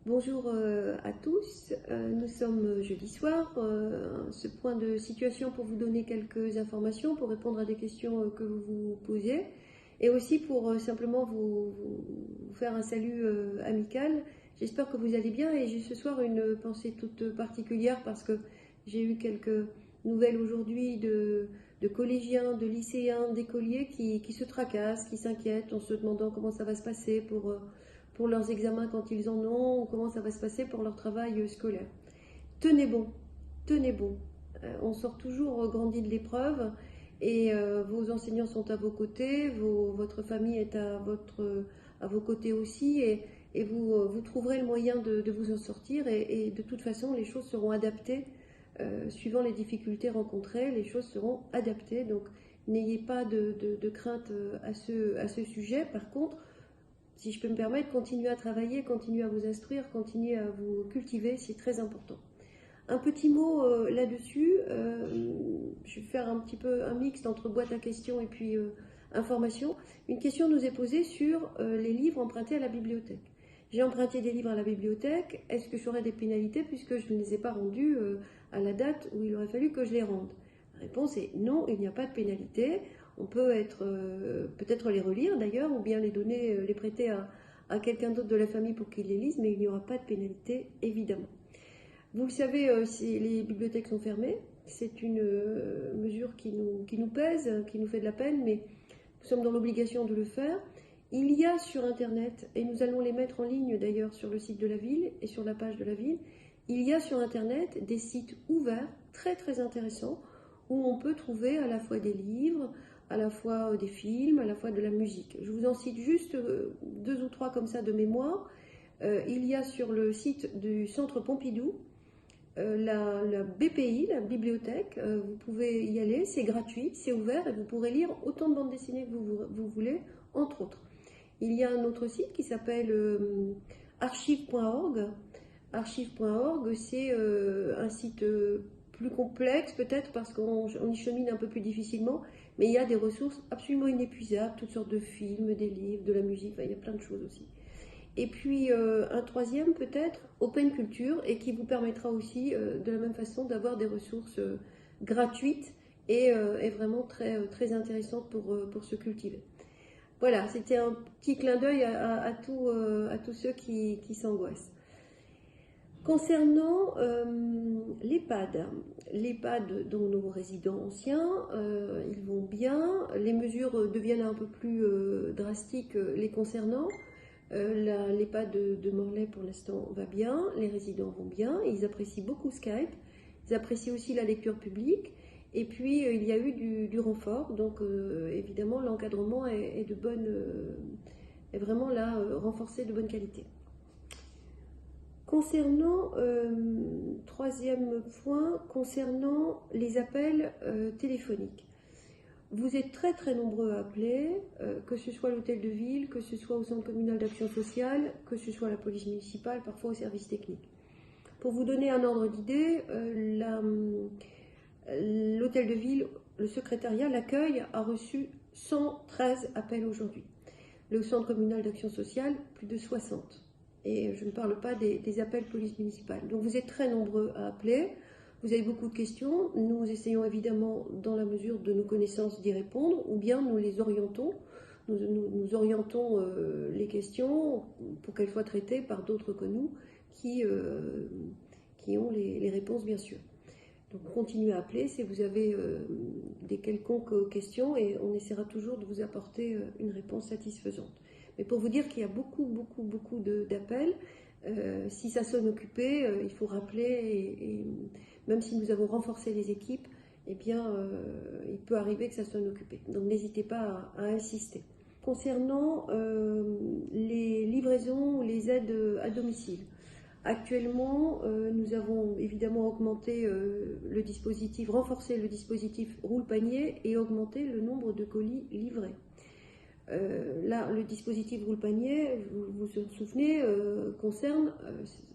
Bonjour à tous, nous sommes jeudi soir, ce point de situation pour vous donner quelques informations, pour répondre à des questions que vous vous posez et aussi pour simplement vous faire un salut amical. J'espère que vous allez bien et j'ai ce soir une pensée toute particulière parce que j'ai eu quelques nouvelles aujourd'hui de collégiens, de lycéens, d'écoliers qui se tracassent, qui s'inquiètent en se demandant comment ça va se passer pour leurs examens quand ils en ont, ou comment ça va se passer pour leur travail scolaire. Tenez bon, tenez bon. On sort toujours grandi de l'épreuve et vos enseignants sont à vos côtés, votre famille est à vos côtés aussi et vous trouverez le moyen de vous en sortir et de toute façon les choses seront adaptées suivant les difficultés rencontrées, les choses seront adaptées. Donc n'ayez pas de crainte à ce sujet. Par contre, si je peux me permettre, continuez à travailler, continuez à vous instruire, continuez à vous cultiver, c'est très important. Un petit mot là-dessus, je vais faire un petit peu un mix entre boîte à questions et puis information. Une question nous est posée sur les livres empruntés à la bibliothèque. J'ai emprunté des livres à la bibliothèque, est-ce que j'aurai des pénalités puisque je ne les ai pas rendus à la date où il aurait fallu que je les rende? La réponse est non, il n'y a pas de pénalité. On peut peut-être les relire d'ailleurs, ou bien les donner, les prêter à quelqu'un d'autre de la famille pour qu'il les lise, mais il n'y aura pas de pénalité, évidemment. Vous le savez, si les bibliothèques sont fermées, c'est une mesure qui nous pèse, qui nous fait de la peine, mais nous sommes dans l'obligation de le faire. Il y a sur Internet, et nous allons les mettre en ligne d'ailleurs sur le site de la ville et sur la page de la ville, il y a sur Internet des sites ouverts, très très intéressants, où on peut trouver à la fois des livres, à la fois des films, à la fois de la musique. Je vous en cite juste 2 ou 3 comme ça de mémoire. Il y a sur le site du Centre Pompidou la BPI, la bibliothèque, vous pouvez y aller, c'est gratuit, c'est ouvert et vous pourrez lire autant de bandes dessinées que vous voulez, entre autres. Il y a un autre site qui s'appelle archive.org. Archive.org, c'est un site plus complexe peut-être parce qu'on y chemine un peu plus difficilement, mais il y a des ressources absolument inépuisables, toutes sortes de films, des livres, de la musique, enfin, il y a plein de choses aussi. Et puis un troisième peut-être, Open Culture, et qui vous permettra aussi de la même façon d'avoir des ressources gratuites et vraiment très, très intéressantes pour se cultiver. Voilà, c'était un petit clin d'œil à tous ceux qui s'angoissent. Concernant l'EHPAD, dont nos résidents anciens, ils vont bien, les mesures deviennent un peu plus drastiques les concernant. L'EHPAD de Morlaix pour l'instant va bien, les résidents vont bien, ils apprécient beaucoup Skype, ils apprécient aussi la lecture publique, et puis il y a eu du renfort, donc évidemment l'encadrement est vraiment là renforcé de bonne qualité. Concernant, troisième point, concernant les appels téléphoniques. Vous êtes très très nombreux à appeler, que ce soit l'hôtel de ville, que ce soit au centre communal d'action sociale, que ce soit la police municipale, parfois au service technique. Pour vous donner un ordre d'idée, l'hôtel de ville, le secrétariat, l'accueil a reçu 113 appels aujourd'hui. Le centre communal d'action sociale, plus de 60. Et je ne parle pas des appels police municipale. Donc vous êtes très nombreux à appeler. Vous avez beaucoup de questions, nous essayons évidemment dans la mesure de nos connaissances d'y répondre, ou bien nous les orientons, nous orientons les questions pour qu'elles soient traitées par d'autres que nous qui ont les réponses bien sûr. Donc continuez à appeler si vous avez des quelconques questions et on essaiera toujours de vous apporter une réponse satisfaisante. Mais pour vous dire qu'il y a beaucoup d'appels, si ça sonne occupé, il faut rappeler et même si nous avons renforcé les équipes, eh bien, il peut arriver que ça sonne occupé. Donc n'hésitez pas à insister. Concernant les livraisons ou les aides à domicile, actuellement, nous avons évidemment augmenté le dispositif, renforcé le dispositif roule-panier et augmenté le nombre de colis livrés. Là, le dispositif roule-panier, vous vous souvenez, concerne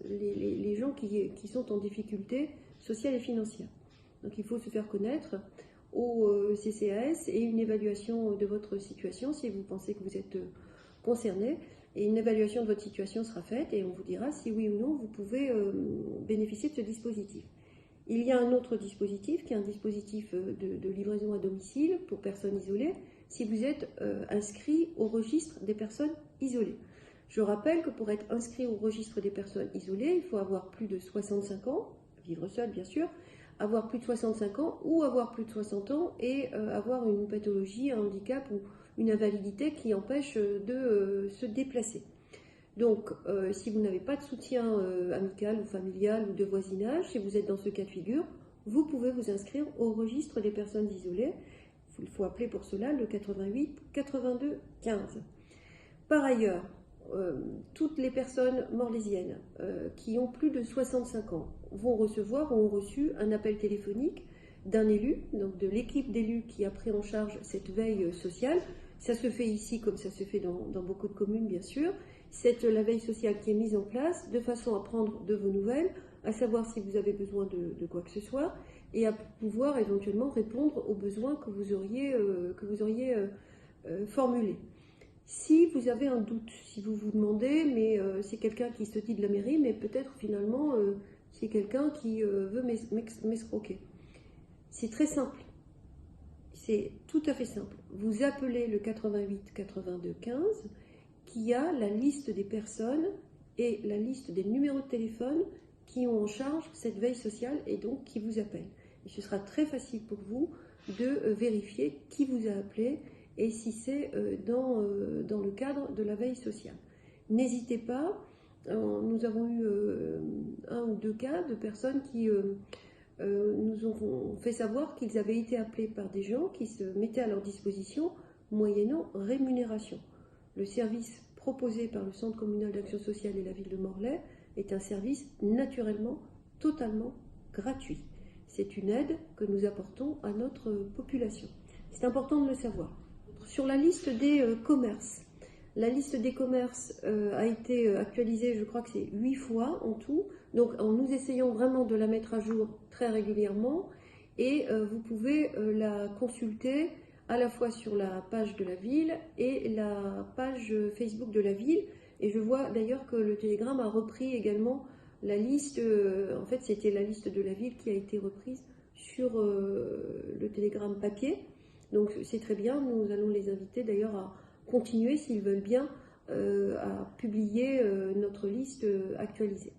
les gens qui sont en difficulté sociale et financière. Donc il faut se faire connaître au CCAS et une évaluation de votre situation si vous pensez que vous êtes concerné. Et une évaluation de votre situation sera faite et on vous dira si oui ou non vous pouvez bénéficier de ce dispositif. Il y a un autre dispositif qui est un dispositif de livraison à domicile pour personnes isolées si vous êtes inscrit au registre des personnes isolées. Je rappelle que pour être inscrit au registre des personnes isolées, il faut avoir plus de 65 ans, vivre seul bien sûr, avoir plus de 65 ans ou avoir plus de 60 ans et avoir une pathologie, un handicap ou une invalidité qui empêche de se déplacer. Donc, si vous n'avez pas de soutien amical ou familial ou de voisinage, si vous êtes dans ce cas de figure, vous pouvez vous inscrire au registre des personnes isolées. Il faut appeler pour cela le 88 82 15. Par ailleurs, toutes les personnes morlésiennes qui ont plus de 65 ans vont recevoir ou ont reçu un appel téléphonique d'un élu, donc de l'équipe d'élus qui a pris en charge cette veille sociale. Ça se fait ici comme ça se fait dans beaucoup de communes, bien sûr. C'est la veille sociale qui est mise en place de façon à prendre de vos nouvelles, à savoir si vous avez besoin de quoi que ce soit, et à pouvoir éventuellement répondre aux besoins que vous auriez formulés. Si vous avez un doute, si vous vous demandez, mais c'est quelqu'un qui se dit de la mairie, mais peut-être finalement c'est quelqu'un qui veut m'escroquer. C'est très simple. C'est tout à fait simple. Vous appelez le 88 82 15 qui a la liste des personnes et la liste des numéros de téléphone qui ont en charge cette veille sociale et donc qui vous appellent. Et ce sera très facile pour vous de vérifier qui vous a appelé et si c'est dans le cadre de la veille sociale. N'hésitez pas, nous avons eu un ou deux cas de personnes qui nous ont fait savoir qu'ils avaient été appelés par des gens qui se mettaient à leur disposition moyennant rémunération. Le service proposé par le Centre communal d'action sociale et la ville de Morlaix est un service naturellement totalement gratuit. C'est une aide que nous apportons à notre population. C'est important de le savoir. Sur la liste des commerces, la liste des commerces a été actualisée, je crois que c'est 8 fois en tout. Donc nous essayons vraiment de la mettre à jour très régulièrement et vous pouvez la consulter à la fois sur la page de la ville et la page Facebook de la ville. Et je vois d'ailleurs que le Télégramme a repris également la liste, en fait c'était la liste de la ville qui a été reprise sur le Télégramme papier. Donc c'est très bien, nous allons les inviter d'ailleurs à continuer s'ils veulent bien à publier notre liste actualisée.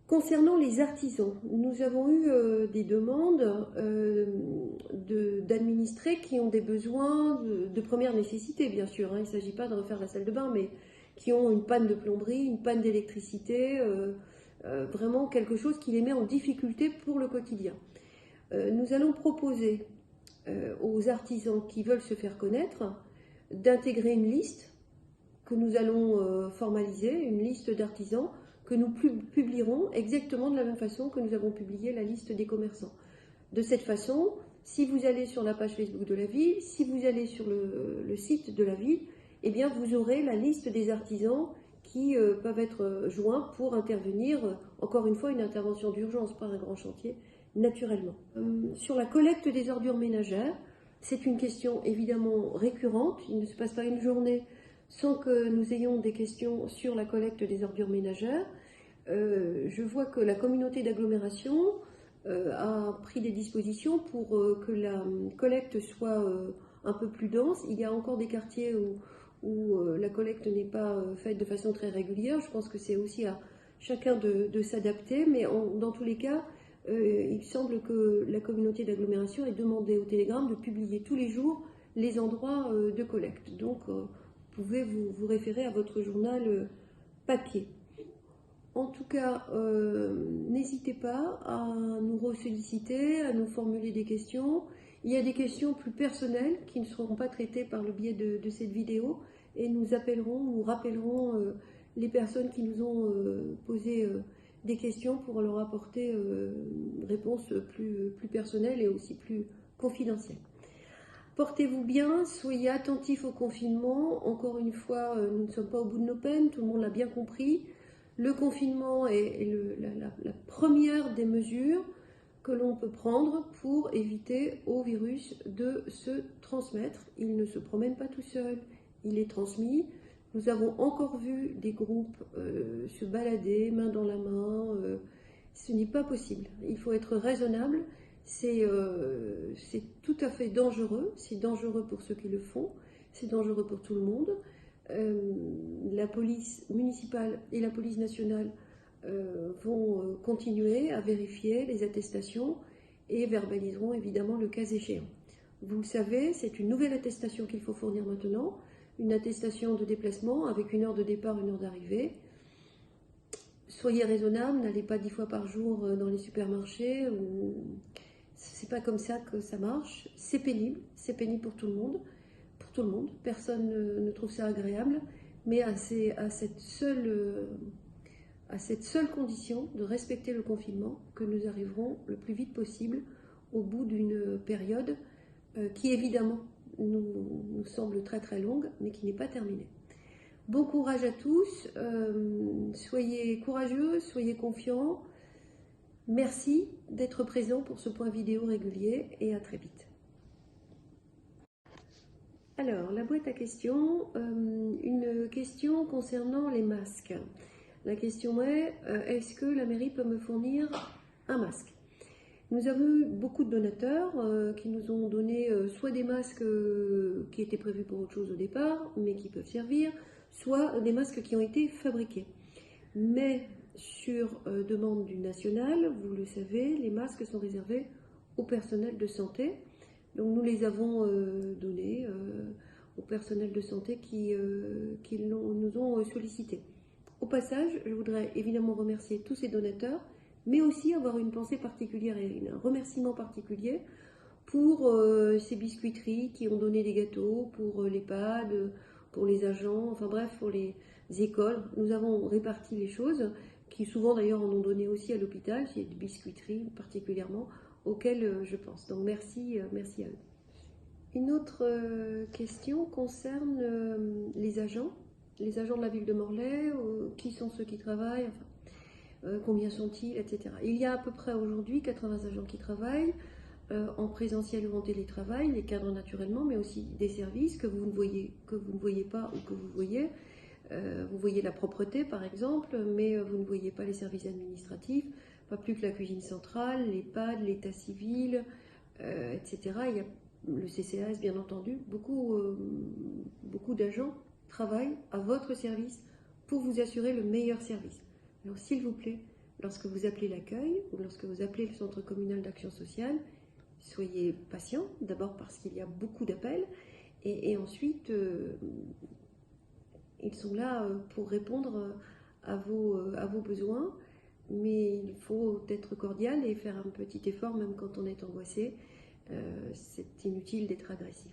Concernant les artisans, nous avons eu des demandes d'administrés qui ont des besoins de première nécessité, bien sûr. Hein. Il ne s'agit pas de refaire la salle de bain, mais qui ont une panne de plomberie, une panne d'électricité, vraiment quelque chose qui les met en difficulté pour le quotidien. Nous allons proposer aux artisans qui veulent se faire connaître d'intégrer une liste que nous allons formaliser, une liste d'artisans que nous publierons exactement de la même façon que nous avons publié la liste des commerçants. De cette façon, si vous allez sur la page Facebook de la ville, si vous allez sur le site de la ville, eh bien vous aurez la liste des artisans qui peuvent être joints pour intervenir, encore une fois, une intervention d'urgence, pas un grand chantier, naturellement. Sur la collecte des ordures ménagères, c'est une question évidemment récurrente. Il ne se passe pas une journée sans que nous ayons des questions sur la collecte des ordures ménagères. Je vois que la communauté d'agglomération a pris des dispositions pour que la collecte soit un peu plus dense. Il y a encore des quartiers où la collecte n'est pas faite de façon très régulière. Je pense que c'est aussi à chacun de s'adapter, mais dans tous les cas, il semble que la communauté d'agglomération ait demandé au Télégramme de publier tous les jours les endroits de collecte. Donc, vous pouvez vous référer à votre journal papier. En tout cas, n'hésitez pas à nous solliciter, à nous formuler des questions. Il y a des questions plus personnelles qui ne seront pas traitées par le biais de cette vidéo et nous appellerons, nous rappellerons les personnes qui nous ont posé des questions pour leur apporter une réponse plus personnelle et aussi plus confidentielle. Portez-vous bien, soyez attentifs au confinement. Encore une fois, nous ne sommes pas au bout de nos peines, tout le monde l'a bien compris. Le confinement est la première des mesures que l'on peut prendre pour éviter au virus de se transmettre. Il ne se promène pas tout seul, il est transmis Nous avons encore vu des groupes se balader, main dans la main. Ce n'est pas possible. Il faut être raisonnable. C'est tout à fait dangereux. C'est dangereux pour ceux qui le font. C'est dangereux pour tout le monde. La police municipale et la police nationale vont continuer à vérifier les attestations et verbaliseront évidemment le cas échéant. Vous le savez, c'est une nouvelle attestation qu'il faut fournir maintenant, une attestation de déplacement avec 1 heure de départ, 1 heure d'arrivée. Soyez raisonnable, n'allez pas 10 fois par jour dans les supermarchés. C'est pas comme ça que ça marche. C'est pénible pour tout le monde. Pour tout le monde. Personne ne trouve ça agréable, mais à cette seule condition de respecter le confinement que nous arriverons le plus vite possible au bout d'une période qui évidemment nous semble très très longue, mais qui n'est pas terminée. Bon courage à tous, soyez courageux, soyez confiants. Merci d'être présents pour ce point vidéo régulier et à très vite. Alors, la boîte à questions, une question concernant les masques. La question est, est-ce que la mairie peut me fournir un masque? Nous avons eu beaucoup de donateurs qui nous ont donné soit des masques qui étaient prévus pour autre chose au départ, mais qui peuvent servir, soit des masques qui ont été fabriqués. Mais sur demande du national, vous le savez, les masques sont réservés au personnel de santé. Donc nous les avons donnés au personnel de santé qui nous ont sollicités. Au passage, je voudrais évidemment remercier tous ces donateurs, mais aussi avoir une pensée particulière et un remerciement particulier pour ces biscuiteries qui ont donné des gâteaux, pour l'EHPAD, pour les agents, enfin bref, pour les écoles. Nous avons réparti les choses, qui souvent d'ailleurs en ont donné aussi à l'hôpital, il y a des biscuiteries particulièrement, auxquelles je pense. Donc merci à eux. Une autre question concerne les agents de la ville de Morlaix, qui sont ceux qui travaillent, enfin, combien sont-ils, etc. Il y a à peu près aujourd'hui 80 agents qui travaillent en présentiel ou en télétravail, les cadres naturellement, mais aussi des services que vous ne voyez pas ou que vous voyez. Vous voyez la propreté par exemple, mais vous ne voyez pas les services administratifs, pas plus que la cuisine centrale, l'EHPAD, l'état civil, etc. Il y a le CCAS bien entendu. Beaucoup d'agents travaillent à votre service pour vous assurer le meilleur service. Alors s'il vous plaît, lorsque vous appelez l'accueil ou lorsque vous appelez le centre communal d'action sociale, soyez patient, d'abord parce qu'il y a beaucoup d'appels, et ensuite ils sont là pour répondre à vos besoins, mais il faut être cordial et faire un petit effort même quand on est angoissé. C'est inutile d'être agressif.